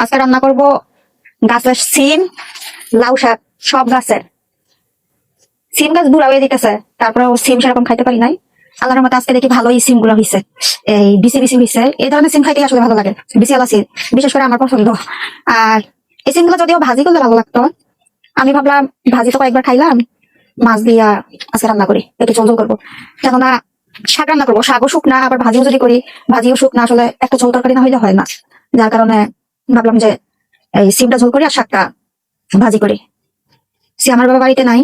আজকে রান্না করব গাছের সিম, লাউ শাক, সব গাছের সিম গাছ বুড়া হয়ে যেতেছে। তারপরে সিম সেরকম খাইতে পারি নাই। আল্লাহর মতো আজকে দেখি ভালোই সিম গুলো হয়েছে, এই বিসি বিসি হয়েছে। এই ধরনের সিম খাইতে আসলে ভালো লাগে, বিসি আলা সিম বিশেষ করে আমার পছন্দ। আর এই সিম গুলো যদিও ভাজি করলে ভালো লাগতো, আমি ভাবলাম ভাজি তো কয়েকবার খাইলাম, মাছ দিয়া আজকে রান্না করি, একটু ঝোল ঝোল করবো। কেননা শাক রান্না করবো, শাকও শুকনা, আবার ভাজিও যদি করি ভাজিও শুকনা, আসলে একটা ঝোল তরকারি না হইলে হয় না। যার কারণে ভাবলাম যে এই সিমটা ঝোল করি আর শাকটা ভাজি করি। সে আমার বাবা বাড়িতে নাই,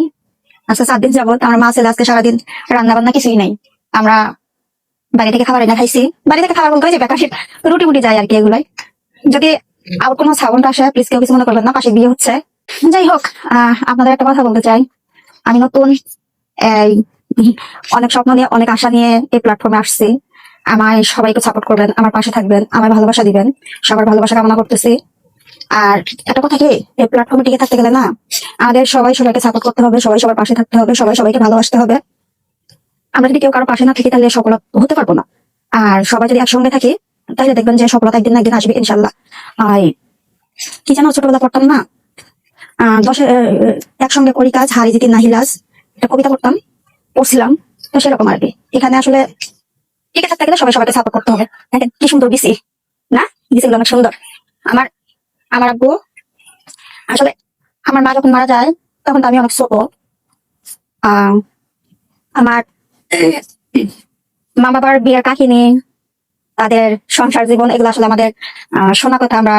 আজকে 7 দিন যাবত আমার মা ছেলে আজকে সারাদিন রান্না বান্না কিছুই নাই। আমরা বাড়ি থেকে খাবার এনে খাইছি। বাড়ি থেকে খাবার বলতে যে বেকাশি রুটি মুটি যায় আর কি। এগুলাই যদি আউট কোনো সাউন্ড আসে প্লিজ কেউ কিছু মনে করবেন না, পাশে বিয়ে হচ্ছে। যাই হোক, আপনাদের একটা কথা বলতে চাই। আমি নতুন এই অনেক স্বপ্ন নিয়ে অনেক আশা নিয়ে এই প্ল্যাটফর্মে আসছি। আমায় সবাইকে সাপোর্ট করবেন, আমার পাশে থাকবেন, আমার ভালোবাসা দিবেন, সবার ভালোবাসা কামনা করতেছি। আর একটা কথা কি, এই প্ল্যাটফর্মে টিকে থাকতে গেলে না আমাদের সবাই সবাইকে সাপোর্ট করতে হবে, সবাই সবার পাশে থাকতে হবে, সবাই সবাইকে ভালোবাসতে হবে। আমরা যদি কেউ কারো পাশে না থাকি তাহলে সফলতা হতে পারবো না। আর সবাই যদি একসঙ্গে থাকি তাহলে দেখবেন যে সফলতা একদিন না একদিন আসবে ইনশাল্লাহ। আর কি যেন ছোটবেলা পড়তাম না, 10 একসঙ্গে করি কাজ হারি জিতি নাহিলাজ, একটা কবিতা পড়তাম, পড়ছিলাম। তো সেরকম আর কি, এখানে আসলে টিকে থাকতে গেলে সবাই সবাইকে সাপোর্ট করতে হবে। দেখেন কি সুন্দর বিসি না, বিসি গুলো অনেক সুন্দর। আমার আমার আব্বু আসলে, আমার মা যখন মারা যায় তখন তো আমি অনেক ছোট। আমার মা বাবার বিয়ের কাহিনী, তাদের সংসার জীবন, এগুলো আসলে আমাদের শোনা কথা। আমরা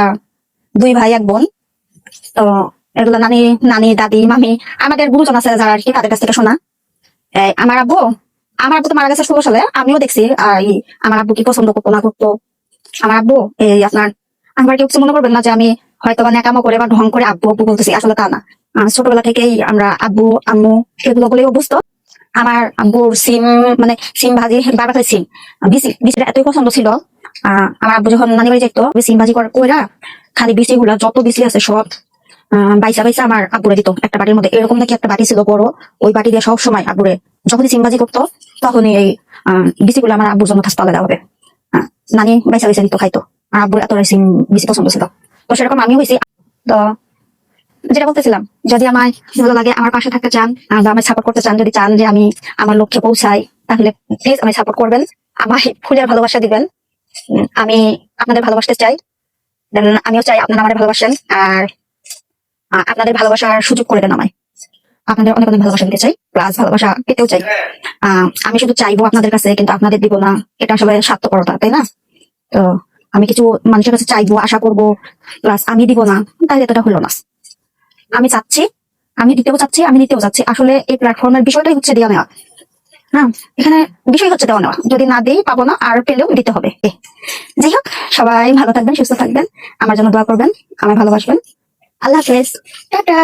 2 ভাই 1 বোন। তো এগুলো নানি নানি দাদি মামি আমাদের গুরুজন আছে যারা আর কি, তাদের কাছ থেকে শোনা। আমার আব্বু তো মারা গেছে 16 সালে। আমিও দেখছি আমার আব্বু কি পছন্দ করতো না করতো। আমার আব্বু এই আপনার, আমার কেউ কিছু মনে করবেন না যে আমি হয়তো বা ন্যাকামো করে বা ঢং করে আব্বু আব্বু বলতেছি, আসলে তা না। ছোটবেলা থেকেই আমরা আব্বু আম্মু এগুলো বলেই অভ্যস্ত। আমার আব্বুর সিম, মানে সিম ভাজি বারবার করে সিম বিচিটা এতই পছন্দ ছিল। আমার আব্বু যখন নানি বাড়ি যাইতো সিম ভাজি কইরা খালি বিচি গুলা যত বিচি আছে সব বাইসা বাইসা আমার আব্বুরে দিত একটা বাটির মধ্যে। এরকম নাকি একটা বাটি ছিল বড়, ওই বাটি দিয়ে সব সময় আব্বুরে যখনই সিম ভাজি করতো তখনই এই বিচি গুলো আমার আব্বুর জন্য থাকতো আলাদা হবে। নানি বাইসা বাইসা দিত খাইতো। আর আব্বুর এত সিম বেশি পছন্দ ছিল। তো সেরকম আমিও হয়েছি। তো যেটা বলতেছিলাম, যদি আমায় ভালো লাগে, আমার পাশে থাকতে চান বা আমায় সাপোর্ট করতে চান, যদি চান যে আমি আমার লক্ষ্যে পৌঁছাই, তাহলে প্লিজ আমায় সাপোর্ট করবেন, আমায় ফুলের ভালোবাসা দিবেন। আমি আপনাদের ভালোবাসতে চাই, আমিও চাই আপনারা আমাদের ভালোবাসেন। আর আপনাদের ভালোবাসার সুযোগ করে দেন আমায়। আপনাদের অনেক অনেক ভালোবাসা দিতে চাই, প্লাস ভালোবাসা পেতেও চাই। আমি শুধু চাইবো আপনাদের কাছে, কিন্তু আপনাদের দিব না, এটা আসলে স্বার্থপরতা, তাই না? তো আমি কিছু মানুষের কাছে চাইবো, আশা করবো, প্লাস আমি দিব না, তাহলে এতটা হলো না। আমি চাচ্ছি, আমি দিতেও চাচ্ছি, আমি নিতেও চাচ্ছি। আসলে এই প্ল্যাটফর্মের বিষয়টাই হচ্ছে দেওয়া নেওয়া। হ্যাঁ, এখানে বিষয় হচ্ছে দেওয়া নেওয়া। যদি না দিই পাবো না, আর পেলেও দিতে হবে। যাই হোক, সবাই ভালো থাকবেন, সুস্থ থাকবেন, আমার জন্য দোয়া করবেন, আমায় ভালোবাসবেন। আল্লাহ হাফেজ, টাটা।